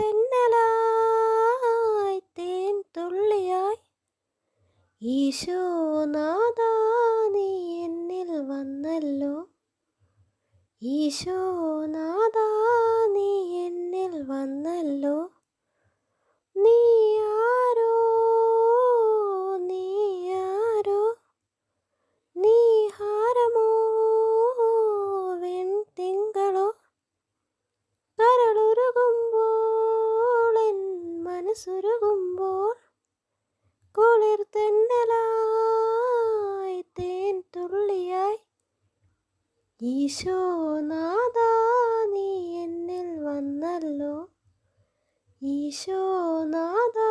തെന്നലായി തേൻ തുള്ളിയായി ഈശോനാഥാ നീ എന്നിൽ വന്നല്ലോ. ഈശോനാഥാ നീ എന്നിൽ വന്നല്ലോ. നീ ആരോ നീ ആരോ നീ ഹാരമോ വെൺതിങ്കളോ കരളുരുകുമ്പോൾ എൻ മനസ്സുരുകുമ്പോൾ കുളിർ തെന്നലായി തേൻ തുള്ളിയായി ഈശോനാഥാ നീ എന്നിൽ വന്നല്ലോ. ഈശോനാഥാ